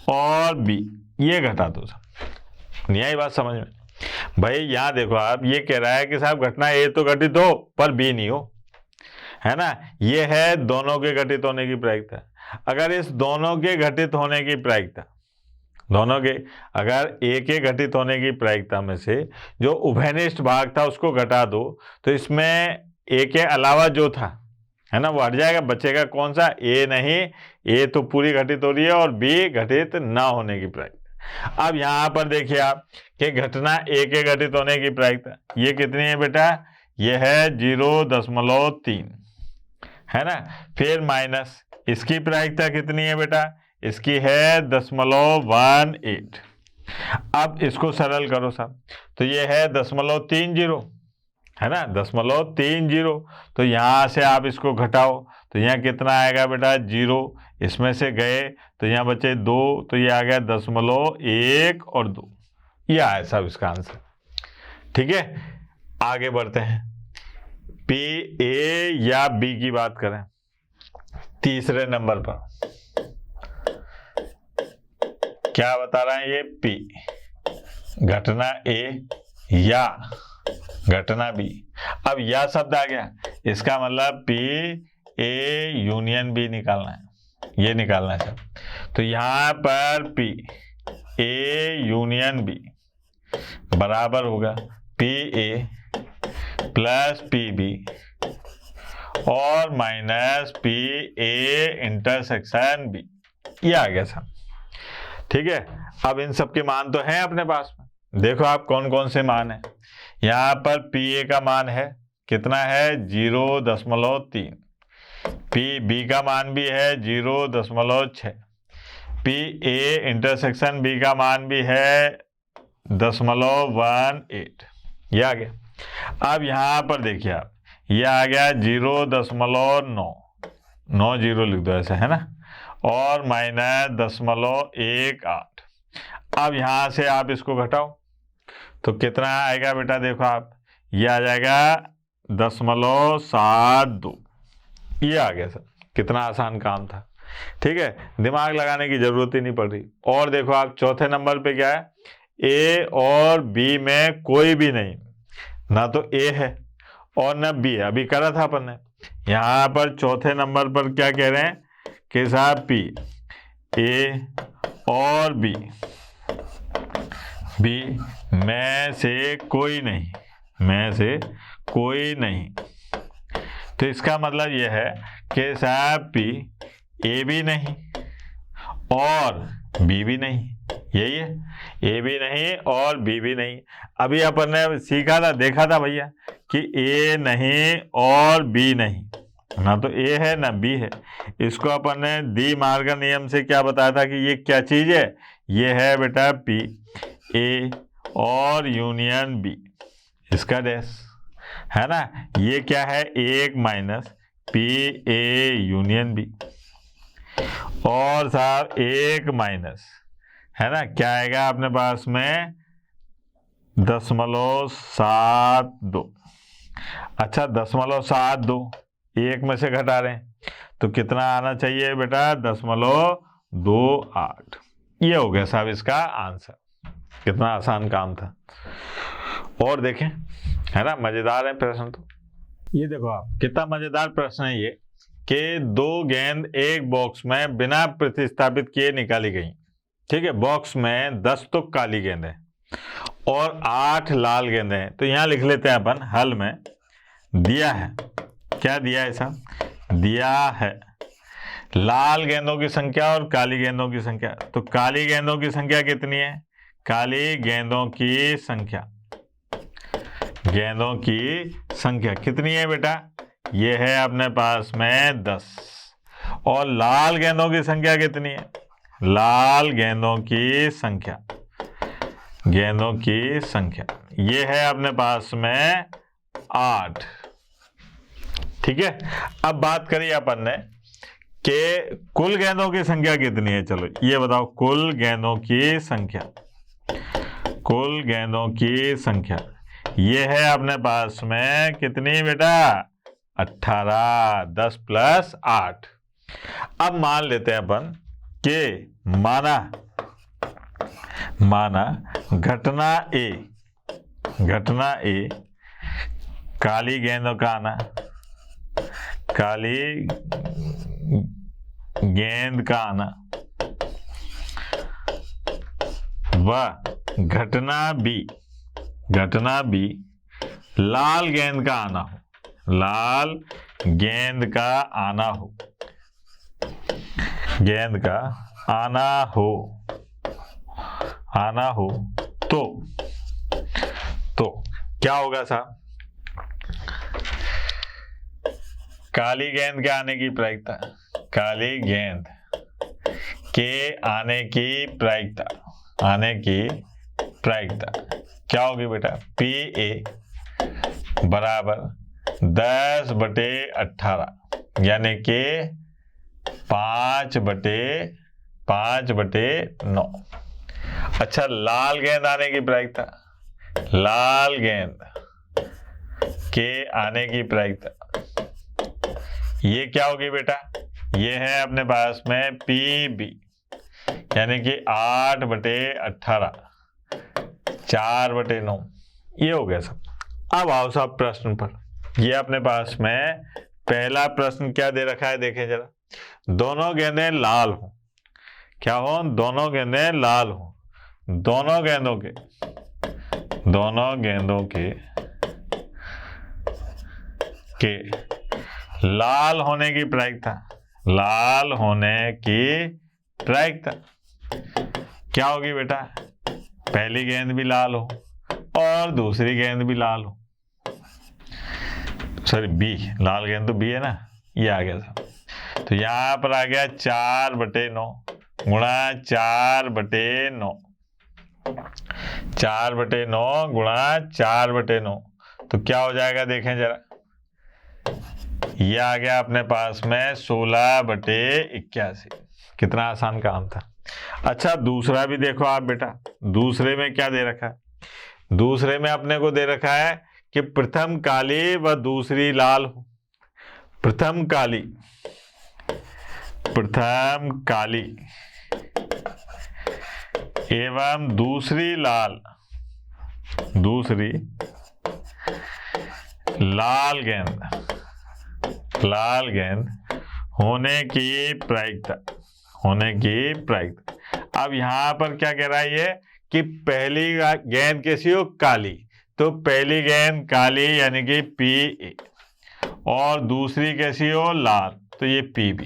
और B, ये घटा दो साहब। नहीं आई बात समझ में भाई, यहाँ देखो आप, ये कह रहा है कि साहब घटना A तो घटित हो पर B नहीं हो, है ना, ये है दोनों के घटित होने की प्रायिकता। अगर इस दोनों के घटित होने की प्रायिकता, दोनों के, अगर A के घटित होने की प्रायिकता में से जो उभयनिष्ठ भाग था उसको घटा दो, तो इसमें A के अलावा जो था, है ना, वो हट जाएगा, बचेगा कौन सा, A नहीं, A तो पूरी घटित हो रही है और B घटित ना होने की प्रायिकता। अब यहाँ पर देखिए आप कि घटना A के घटित होने की प्रायिकता ये कितनी है बेटा, ये है 0.3, है ना, फिर माइनस इसकी प्रायिकता कितनी है बेटा, इसकी है 0.18। अब इसको सरल करो साहब, तो ये है 0.30, है ना, 0.30। तो यहाँ से आप इसको घटाओ, तो यहाँ कितना आएगा बेटा, 0, इसमें से गए तो यहाँ बचे 2, तो ये आ गया 0.1 और 2, ये आया साहब इसका आंसर। ठीक है, आगे बढ़ते हैं। P A या B की बात करें, तीसरे नंबर पर क्या बता रहा है ये, P घटना A या घटना B। अब या शब्द आ गया, इसका मतलब P A यूनियन B निकालना है, ये निकालना है सब। तो यहाँ पर P A यूनियन B बराबर होगा P A plus P B और minus P A intersection B, ये आ गया साहब। ठीक है, अब इन सब के मान तो हैं अपने पास में, देखो आप कौन कौन से मान है। यहाँ पर P A का मान है, कितना है, 0.3, P B का मान भी है 0.6, P A इंटरसेक्शन B का मान भी है 0.18, ये आ गया। अब यहाँ पर देखिए आप, ये आ गया 0.9, 9 जीरो लिख दो ऐसा, है ना, और माइनस 0.18। अब यहाँ से आप इसको घटाओ तो कितना आएगा बेटा, देखो आप, ये आ जाएगा 0.72, ये आ गया सर। कितना आसान काम था, ठीक है, दिमाग लगाने की जरूरत ही नहीं पड़ रही। और देखो आप चौथे नंबर पे क्या है, A और B में कोई भी नहीं, ना तो A है और ना B है, अभी करा था अपन ने। यहाँ पर चौथे नंबर पर क्या कह रहे हैं कि साहब P A और B में से कोई नहीं, में से कोई नहीं। तो इसका मतलब यह है कि साहब P A भी नहीं और B भी नहीं, यही है, A भी नहीं और B भी नहीं। अभी अपन ने सीखा था, देखा था भैया कि A नहीं और B नहीं, ना तो A है ना B है। इसको अपन ने डी मार्गन नियम से क्या बताया था कि ये क्या चीज है, ये है बेटा P A और यूनियन B, इसका डैश, है ना, ये क्या है, 1 minus P A union B, और साहब 1 माइनस, है ना, क्या आएगा अपने पास में 0.72। अच्छा 0.72 1 में से घटा रहे हैं तो कितना आना चाहिए बेटा, 0.18 2 8। ये हो गया साहब इसका आंसर। कितना आसान काम था। और देखें, है ना, मजेदार है प्रश्न। तो ये देखो आप, कितना मजेदार प्रश्न है ये कि 2 गेंद एक बॉक्स में बिना प्रतिस्थापित किए निकाली गई। ठीक है, बॉक्स में 10 तो काली गेंद है और 8 लाल गेंद है। तो यहां लिख लेते हैं अपन, हल में दिया है, क्या दिया है साहब, दिया है लाल गेंदों की संख्या और काली गेंदों की संख्या। तो काली गेंदों की संख्या कितनी है, काली गेंदों की संख्या, गेंदों की संख्या कितनी है बेटा, ये है अपने पास में 10। और लाल गेंदों की संख्या कितनी है, लाल गेंदों की संख्या, गेंदों की संख्या ये है अपने पास में 8। ठीक है, अब बात करिए अपन ने कि कुल गेंदों की संख्या कितनी है। चलो ये बताओ, कुल गेंदों की संख्या, कुल गेंदों की संख्या ये है अपने पास में कितनी बेटा, 18। 10 + 8। अब मान लेते हैं अपन कि माना घटना ए काली गेंदों का आना, काली गेंद का आना, व घटना बी लाल गेंद का आना हो, लाल गेंद का आना हो, गेंद का आना हो तो क्या होगा साहब, काली गेंद के आने की प्रायिकता, काली गेंद के आने की प्रायिकता क्या होगी बेटा, PA बराबर 10/18 यानी कि 5/9। अच्छा, लाल गेंद आने की प्रायिकता, लाल गेंद के आने की प्रायिकता ये क्या होगी बेटा, ये है अपने पास में PB यानी कि 8/18 4/9। ये हो गया सब। अब आओ साहब प्रश्न पर। ये अपने पास में पहला प्रश्न क्या दे रखा है, देखें जरा, दोनों गेंदें लाल हो, क्या हो, दोनों गेंदें लाल हो, दोनों गेंदों के लाल होने की प्रायिकता, लाल होने की प्रायिकता क्या होगी बेटा, पहली गेंद भी लाल हो और दूसरी गेंद भी लाल हो, सॉरी बी, लाल गेंद तो बी है ना, ये आ गया था। तो यहां पर आ गया 4/9 गुणा 4/9, 4/9 गुणा 4/9 तो क्या हो जाएगा, देखें जरा, ये आ गया अपने पास में 16/81। कितना आसान काम था। अच्छा, दूसरा भी देखो आप बेटा, दूसरे में क्या दे रखा है, दूसरे में अपने को दे रखा है कि प्रथम काली व दूसरी लाल हो, प्रथम काली एवं दूसरी लाल गेंद होने की प्रायिकता। अब यहां पर क्या कह रहा है ये कि पहली गेंद कैसी हो, काली, तो पहली गेंद काली यानी कि PA और दूसरी कैसी हो, लाल, तो ये PB।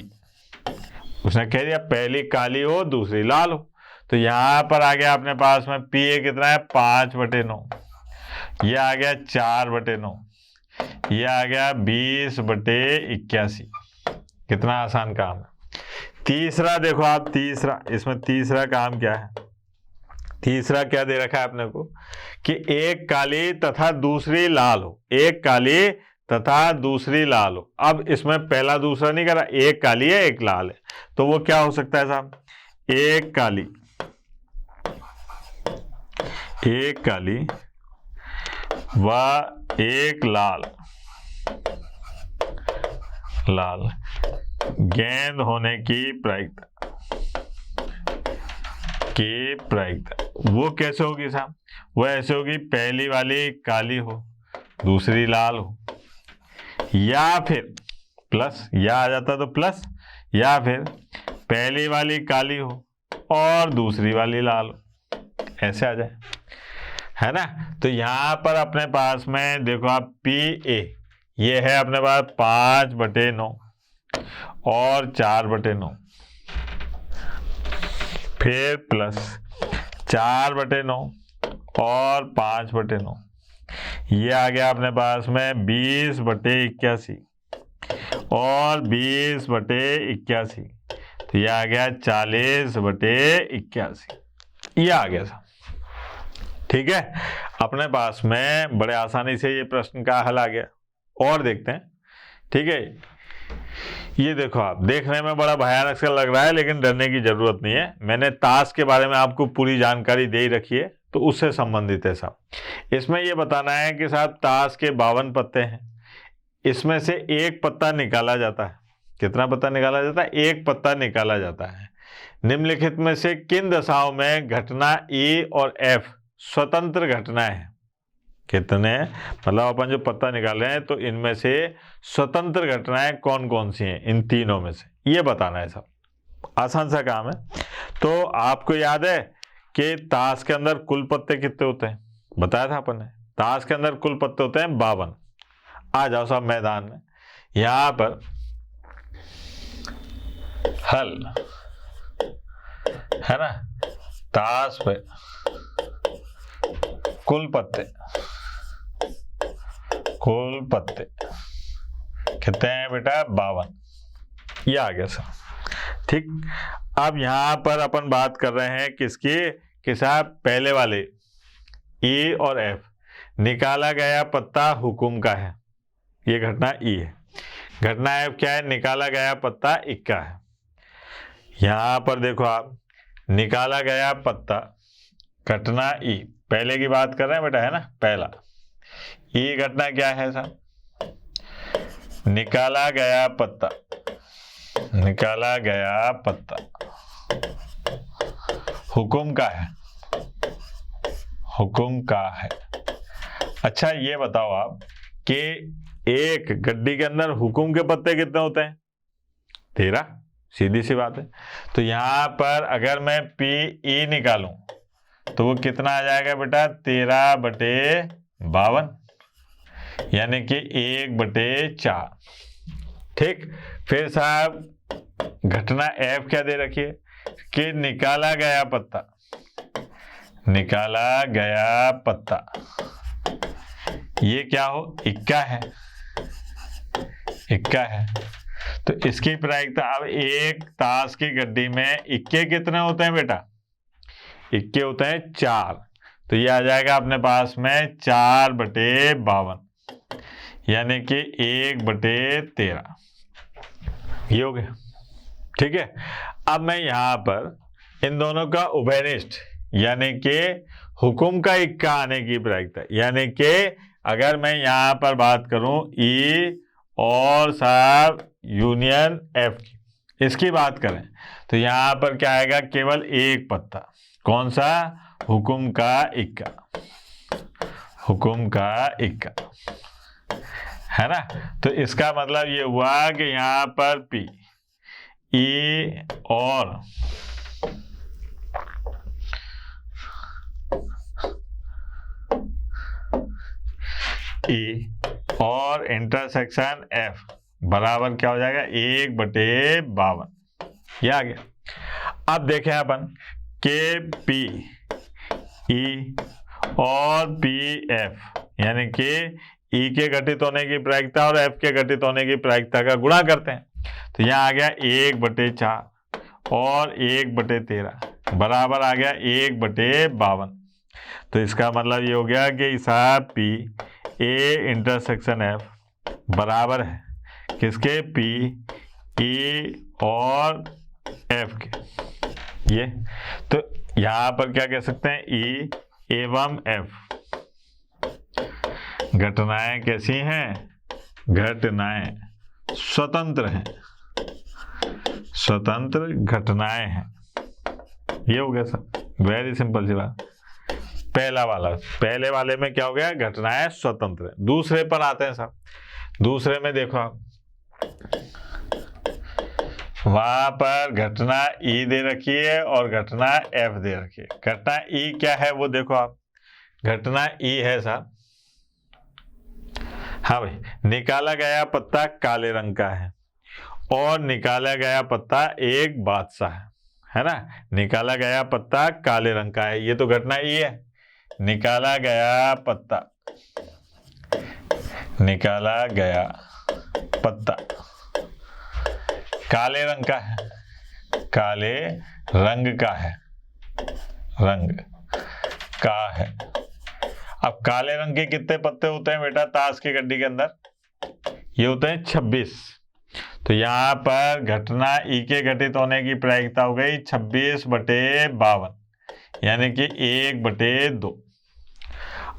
उसने कह दिया पहली काली हो दूसरी लाल हो, तो यहां पर आ गया अपने पास में PA कितना है, 5/9, ये आ गया 4/9, ये आ गया 20/81। कितना आसान काम है। तीसरा देखो आप, इसमें तीसरा काम क्या है, तीसरा क्या दे रखा है अपने को कि एक काली तथा दूसरी लाल हो, एक काली तथा दूसरी लाल हो। अब इसमें पहला दूसरा नहीं करा, एक काली है एक लाल है, तो वो क्या हो सकता है साहब, एक काली व एक लाल गेंद होने की प्रायिकता, की प्रायिकता वो कैसे होगी साहब? वो ऐसे होगी, पहली वाली काली हो, दूसरी लाल हो, या फिर प्लस, या आ जाता तो प्लस, या फिर पहली वाली काली हो और दूसरी वाली लाल हो, ऐसे आ जाए, है ना। तो यहां पर अपने पास में देखो आप पी ए, ये है अपने पास 5/9 और 4/9, फिर प्लस 4/9 और 5/9, ये आ गया अपने पास में 20/81 और 20/81, तो ये आ गया 40/81, ये आ गया साहब। ठीक है, अपने पास में बड़े आसानी से ये प्रश्न का हल आ गया। और देखते हैं, ठीक है। ये देखो आप, देखने में बड़ा भयानक सा लग रहा है, लेकिन डरने की जरूरत नहीं है। मैंने ताश के बारे में आपको पूरी जानकारी दे ही रखी है, तो उससे संबंधित है साहब। इसमें ये बताना है कि साहब ताश के 52 पत्ते हैं, इसमें से एक पत्ता निकाला जाता है। कितना पत्ता निकाला जाता है? एक पत्ता निकाला जाता है। निम्नलिखित में से किन दशाओं में घटना ए और एफ स्वतंत्र घटनाएं हैं? कितने, मतलब अपन जो पत्ता निकाले हैं, तो इनमें से स्वतंत्र घटनाएं कौन कौन सी हैं इन तीनों में से, ये बताना है साहब। आसान सा काम है। तो आपको याद है कि ताश के अंदर कुल पत्ते कितने होते हैं? बताया था अपन ने, ताश के अंदर कुल पत्ते होते हैं 52। आ जाओ साहब मैदान में, यहां पर हल है ना, ताश पे कुल पत्ते कितने हैं बेटा? 52, ये आ गया सर। ठीक, अब यहां पर अपन बात कर रहे हैं किसकी, कि साहब पहले वाले ए और एफ, निकाला गया पत्ता हुकुम का है, ये घटना ई है। घटना एफ क्या है? निकाला गया पत्ता इक्का है। यहां पर देखो आप, निकाला गया पत्ता, घटना ई, पहले की बात कर रहे हैं बेटा, है ना, पहला। ई घटना क्या है साहब? निकाला गया पत्ता हुकुम का है। अच्छा ये बताओ आप कि एक गड्डी के अंदर हुकुम के पत्ते कितने होते हैं? 13, सीधी सी बात है। तो यहां पर अगर मैं पी ई निकालूं तो वो कितना आ जाएगा बेटा? 13/52, यानी कि 1/4। ठीक, फिर साहब घटना एफ क्या दे रखी है कि निकाला गया पत्ता, ये क्या हो? इक्का है। तो इसकी प्रायिकता, अब एक ताश की गड्डी में इक्के कितने होते हैं बेटा? इक्के होते हैं 4, तो ये आ जाएगा अपने पास में 4/52, यानी कि 1/13, ये हो गया। ठीक है, अब मैं यहां पर इन दोनों का उभयनिष्ठ, यानी कि हुकुम का इक्का आने की प्रायिकता, यानी कि अगर मैं यहां पर बात करूं ई और साहब यूनियन एफ की, इसकी बात करें तो यहां पर क्या आएगा? केवल एक पत्ता, कौन सा? हुकुम का इक्का, है ना। तो इसका मतलब ये हुआ कि यहां पर पी ई और इंटरसेक्शन एफ बराबर क्या हो जाएगा? 1/52, ये आ गया। अब देखें अपन के पी ई और पी एफ, यानी कि ई के घटित होने की प्रायिकता और एफ के घटित होने की प्रायिकता का गुणा करते हैं, तो यहाँ आ गया 1/4 और 1/13 बराबर आ गया 1/52। तो इसका मतलब ये हो गया कि साहब पी ए इंटरसेक्शन एफ बराबर है किसके? पी ई और एफ के। ये तो यहां पर क्या कह सकते हैं? ई एवं एफ घटनाएं कैसी हैं? घटनाएं स्वतंत्र हैं, स्वतंत्र घटनाएं हैं, ये हो गया सर। वेरी सिंपल सी बात। पहला वाला, पहले वाले में क्या हो गया, घटनाएं स्वतंत्र। दूसरे पर आते हैं साहब। दूसरे में देखो आप, वहां पर घटना ई दे रखी है और घटना एफ दे रखी है। घटना ई क्या है वो देखो आप। घटना ई है साहब, हाँ भाई, निकाला गया पत्ता काले रंग का है और निकाला गया पत्ता एक बादशाह है ना। निकाला गया पत्ता काले रंग का है, ये तो घटना ई है। निकाला गया पत्ता, निकाला गया पत्ता काले रंग का है, काले रंग का है, रंग का है। अब काले रंग के कितने पत्ते होते हैं बेटा ताश की गड्डी के अंदर, ये होते हैं 26। तो यहां पर घटना ई के घटित होने की प्रायिकता हो गई 26/52, यानी कि 1/2।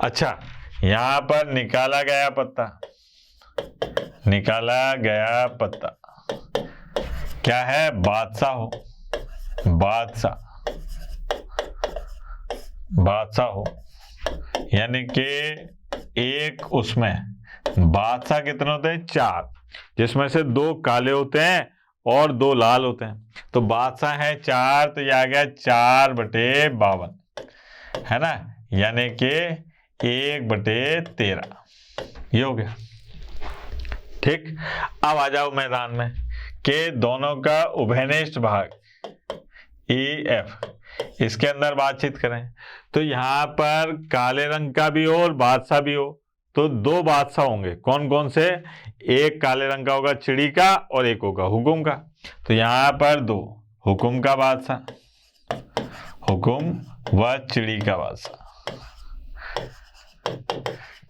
अच्छा, यहां पर निकाला गया पत्ता, निकाला गया पत्ता क्या है, बादशाह हो, बादशाह, बादशाह हो, यानी कि एक उसमें बादशाह कितने होते हैं, 4, जिसमें से 2 काले होते हैं और 2 लाल होते हैं। तो बादशाह है 4, तो यह आ गया 4/52 है ना, यानी कि 1/13 ये हो गया। ठीक, अब आ जाओ मैदान में कि दोनों का उभयनिष्ठ भाग ई एफ, इसके अंदर बातचीत करें। तो यहां पर काले रंग का भी हो और बादशाह भी हो, तो 2 बादशाह होंगे। कौन कौन से, एक काले रंग का होगा चिड़ी का और एक होगा हुकुम का। तो यहां पर 2 हुकुम का बादशाह, हुकुम व चिड़ी का बादशाह,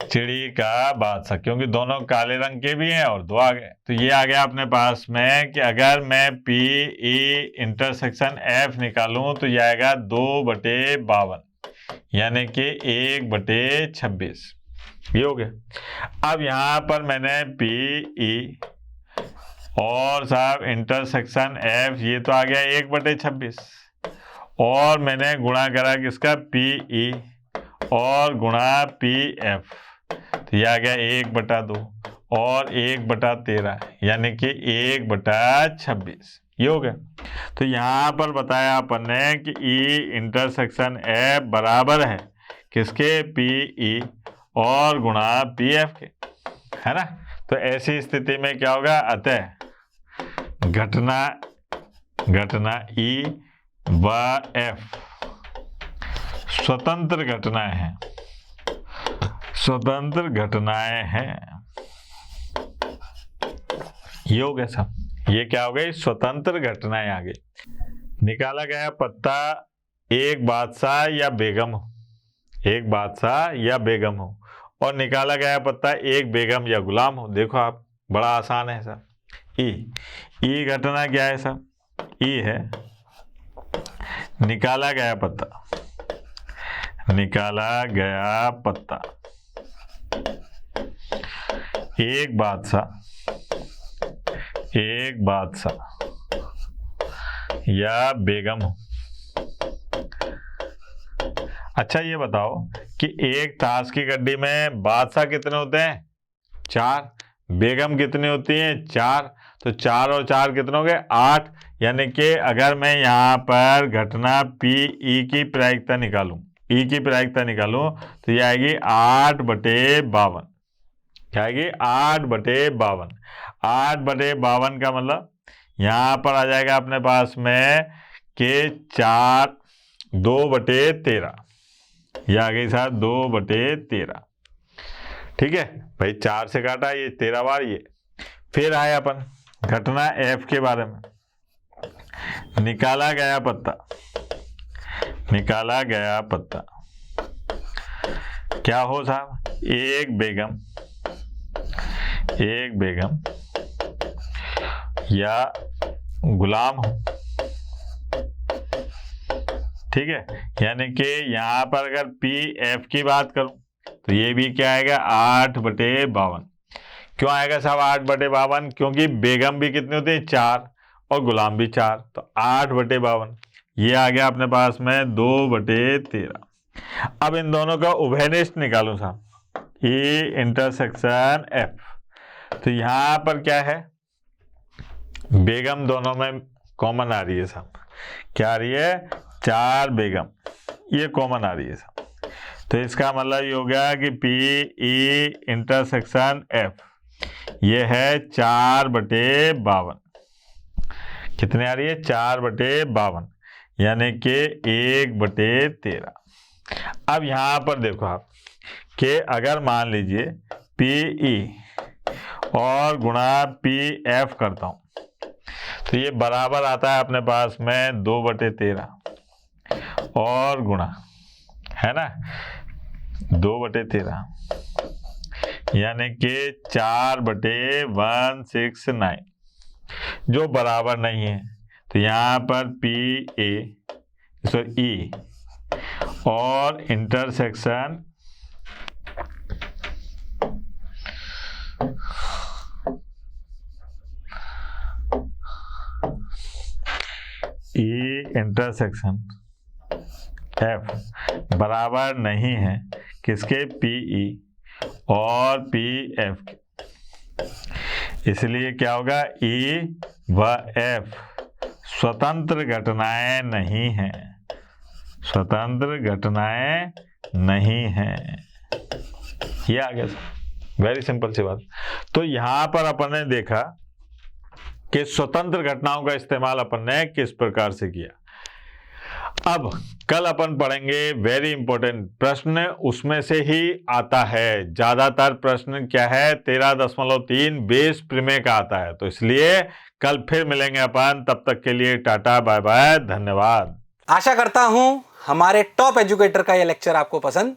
चिड़ी का बादशाह, क्योंकि दोनों काले रंग के भी हैं और 2 आ गए। तो ये आ गया अपने पास में कि अगर मैं पी ई इंटरसेक्शन एफ निकालूं तो ये आएगा 2/52, यानी कि 1/26 ये हो गया। अब यहां पर मैंने पी ई और साहब इंटरसेक्शन एफ, ये तो आ गया 1/26, और मैंने गुणा करा किसका, पी ई और गुणा पी एफ, तो ये आ गया 1/2 और 1/13, यानी कि 1/26 ये हो गया। तो यहां पर बताया अपन ने कि ई इंटरसेक्शन एफ बराबर है किसके, पी ई और गुणा पी एफ के, है ना। तो ऐसी स्थिति में क्या होगा, अतः घटना ई व एफ स्वतंत्र घटनाएं हैं, स्वतंत्र घटनाएं हैं। ये हो गया सब, ये क्या हो गई, स्वतंत्र घटनाएं आ गई। निकाला गया पत्ता एक बादशाह या बेगम हो, एक बादशाह या बेगम हो, और निकाला गया पत्ता एक बेगम या गुलाम हो। देखो आप, बड़ा आसान है सब। ई घटना क्या है सब, ई है निकाला गया पत्ता, निकाला गया पत्ता एक बादशाह, एक बादशाह या बेगम हो। अच्छा ये बताओ कि एक ताश की गड्डी में बादशाह कितने होते हैं, 4, बेगम कितनी होती हैं, 4, तो 4 और 4 कितने हो गए, 8। यानी कि अगर मैं यहाँ पर घटना पी ई की प्रायिकता निकालूं, ई की प्रायिकता निकालूं, तो ये आएगी 8/52, क्या आएगी 8/52। 8/52 का मतलब यहाँ पर आ जाएगा अपने पास में कि 4 2/13, ये आ गई साहब 2/13। ठीक है भाई, 4 से काटा, ये 13 बार ये। फिर आए अपन घटना एफ के बारे में। निकाला गया पत्ता, निकाला गया पत्ता क्या हो साहब, एक बेगम, एक बेगम या गुलाम हो। ठीक है, यानी कि यहां पर अगर पी एफ की बात करूं तो ये भी क्या आएगा 8/52। क्यों आएगा साहब 8/52, क्योंकि बेगम भी कितनी होती है 4 और गुलाम भी 4, तो 8/52। ये आ गया अपने पास में 2/13। अब इन दोनों का उभयनिष्ठ निकालूं साहब, E इंटरसेक्शन F। तो यहां पर क्या है, बेगम दोनों में कॉमन आ रही है साहब। क्या आ रही है, 4 बेगम, ये कॉमन आ रही है साहब। तो इसका मतलब ये हो गया कि PE इंटरसेक्शन F ये है 4/52। कितने आ रही है, 4/52, यानी कि 1/13। अब यहां पर देखो आप कि अगर मान लीजिए PE और गुणा PF करता हूं तो ये बराबर आता है अपने पास में 2/13 और गुणा, है ना, 2/13 यानी कि 4/169, जो बराबर नहीं है। तो यहाँ पर E और इंटरसेक्शन F बराबर नहीं है किसके, PE और PF के। इसलिए क्या होगा, E व F स्वतंत्र घटनाएं नहीं हैं, स्वतंत्र घटनाएं नहीं हैं। ये आ गया, वेरी सिंपल सी बात। तो यहां पर अपन ने देखा कि स्वतंत्र घटनाओं का इस्तेमाल अपन ने किस प्रकार से किया। अब कल अपन पढ़ेंगे वेरी इंपॉर्टेंट प्रश्न, उसमें से ही आता है ज्यादातर प्रश्न। क्या है, 13.3 बेस प्रमेय का आता है। तो इसलिए कल फिर मिलेंगे अपन, तब तक के लिए टाटा बाय बाय, धन्यवाद। आशा करता हूं हमारे टॉप एजुकेटर का यह लेक्चर आपको पसंद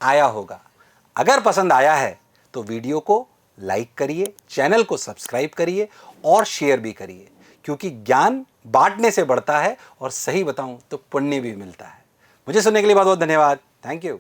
आया होगा। अगर पसंद आया है तो वीडियो को लाइक करिए, चैनल को सब्सक्राइब करिए और शेयर भी करिए, क्योंकि ज्ञान बांटने से बढ़ता है और सही बताऊं तो पुण्य भी मिलता है। मुझे सुनने के लिए बहुत बहुत धन्यवाद। Thank you.